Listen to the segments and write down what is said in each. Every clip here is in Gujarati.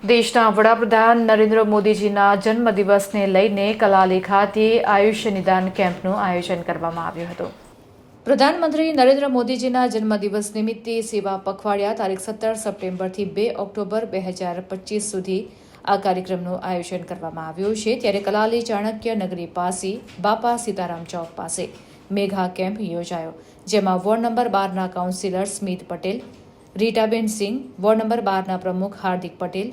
દેશના વડાપ્રધાન નરેન્દ્ર મોદીજીના જન્મદિવસને લઈને કલાલી ખાતે આયુષ્ય નિદાન કેમ્પનું આયોજન કરવામાં આવ્યું હતું। પ્રધાનમંત્રી નરેન્દ્ર મોદીજીના જન્મદિવસ નિમિત્તે સેવા પખવાડિયા તારીખ 17 સપ્ટેમ્બરથી 2 ઓક્ટોબર 2025 સુધી આ કાર્યક્રમનું આયોજન કરવામાં આવ્યું છે। ત્યારે કલાલી ચાણક્ય નગરી પાસે બાપા સીતારામ ચોક પાસે મેગા કેમ્પ યોજાયો, જેમાં વોર્ડ નંબર 12ના કાઉન્સિલર સ્મિત પટેલ, રીટાબેન સિંહ, વોર્ડ નંબર 12ના પ્રમુખ હાર્દિક પટેલ,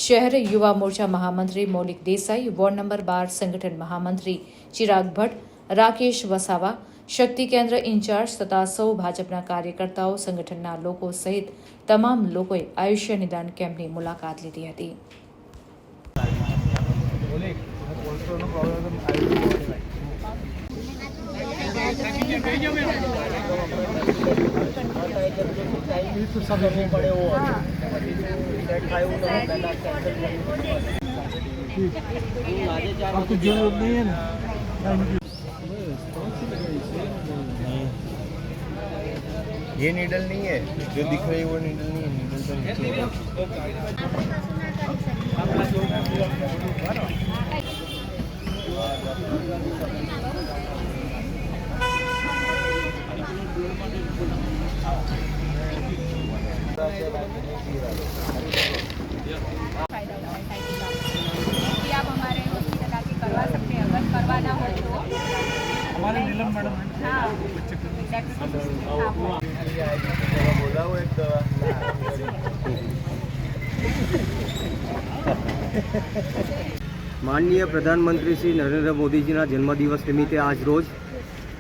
શહેર યુવા મોરચા મહામંત્રી મૌલિક દેસાઈ, વોર્ડ નંબર 12 સંગઠન મહામંત્રી ચિરાગ ભટ્ટ, રાકેશ વસાવા, શક્તિ કેન્દ્ર ઇન્ચાર્જ તથા સૌ ભાજપના કાર્યકર્તાઓ, સંગઠનના લોકો સહિત તમામ લોકોએ આયુષ્ય નિદાન કેમ્પની મુલાકાત લીધી હતી। आपको जरूरत नहीं है ना? ये नीडल नहीं है, जो दिख रही है वो नीडल नहीं है, नीडल तो नीचे है। आप हमारे हॉस्पिटल आके करवा सकते हैं, अगर करवाना हो तो हमारे नीलम मैडम हाँ बोला वो एक दवा। माननीय प्रधानमंत्री श्री नरेंद्र मोदीजीना जन्मदिवस निमित्ते आज रोज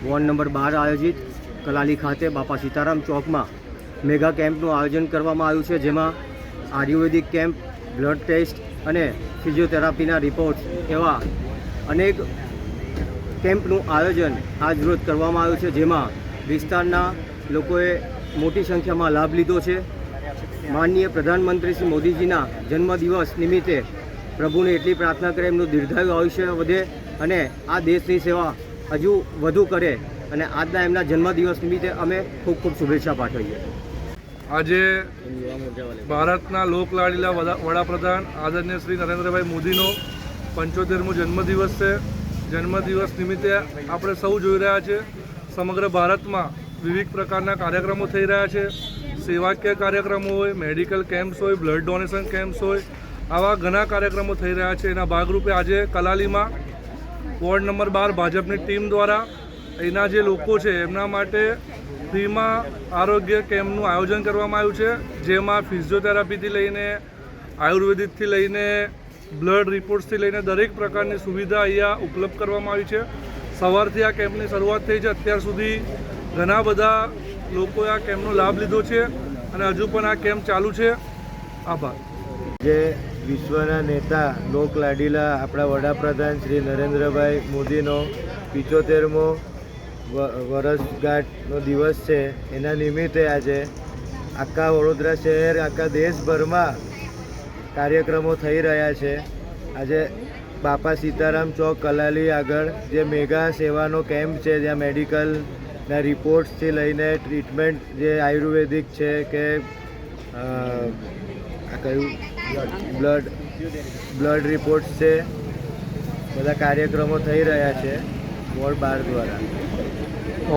वॉर्ड नंबर 12 आयोजित कलाली खाते बापा सीताराम चौक में मेगा केम्पનું आयोजन કરવામાં આવ્યું છે, જેમાં આયુર્વેદિક કેમ્પ, બ્લડ ટેસ્ટ અને ફિઝિયોથેરાપીના રિપોર્ટ્સ એવા અનેક કેમ્પનું આયોજન આજ રોજ કરવામાં આવ્યું છે, જેમાં વિસ્તારના લોકોએ મોટી સંખ્યામાં લાભ લીધો છે। માનનીય પ્રધાનમંત્રી શ્રી મોદીજીના જન્મદિવસ નિમિત્તે પ્રભુને એટલી પ્રાર્થના કરે એમનું દીર્ઘાયુ આયુષ્ય વધે અને આ દેશની સેવા હજુ વધુ કરે, અને આજના એમના જન્મદિવસ નિમિત્તે અમે ખૂબ ખૂબ શુભેચ્છા પાઠવીએ। આજે ભારતના લોકલાડીલા વડાપ્રધાન આદરણીય શ્રી નરેન્દ્રભાઈ મોદીનો 75મો જન્મદિવસ છે। જન્મદિવસ નિમિત્તે આપણે સૌ જોઈ રહ્યા છે, સમગ્ર ભારતમાં વિવિધ પ્રકારના કાર્યક્રમો થઈ રહ્યા છે। સેવાકીય કાર્યક્રમો હોય, મેડિકલ કેમ્પ્સ હોય, બ્લડ ડોનેશન કેમ્પ્સ હોય, આવા ઘણા કાર્યક્રમો થઈ રહ્યા છે। એના ભાગરૂપે આજે કલાલીમાં વોર્ડ નંબર 12 ભાજપની ટીમ દ્વારા અહીંના જે લોકો છે એમના માટે ફ્રીમાં આરોગ્ય કેમ્પનું આયોજન કરવામાં આવ્યું છે, જેમાં ફિઝિયોથેરાપીથી લઈને આયુર્વેદિકથી લઈને બ્લડ રિપોર્ટ્સથી લઈને દરેક પ્રકારની સુવિધા અહીંયા ઉપલબ્ધ કરવામાં આવી છે। સવારથી આ કેમ્પની શરૂઆત થઈ છે, અત્યાર સુધી ઘણા બધા લોકોએ આ કેમ્પનો લાભ લીધો છે અને હજુ પણ આ કેમ્પ ચાલુ છે। આભાર। જે વિશ્વના નેતા લોકલાડીલા આપણા વડાપ્રધાન શ્રી નરેન્દ્રભાઈ મોદીનો 75મો વર્ષગાંઠનો દિવસ છે, એના નિમિત્તે આજે આખા વડોદરા શહેર, આખા દેશભરમાં કાર્યક્રમો થઈ રહ્યા છે। આજે બાપા સીતારામ ચોક કલાલી આગળ જે મેગા સેવાનો કેમ્પ છે, જ્યાં મેડિકલના રિપોર્ટ્સથી લઈને ટ્રીટમેન્ટ જે આયુર્વેદિક છે કે કયું બ્લડ રિપોર્ટ્સ છે, બધા કાર્યક્રમો થઈ રહ્યા છે વોર્ડ 12 દ્વારા।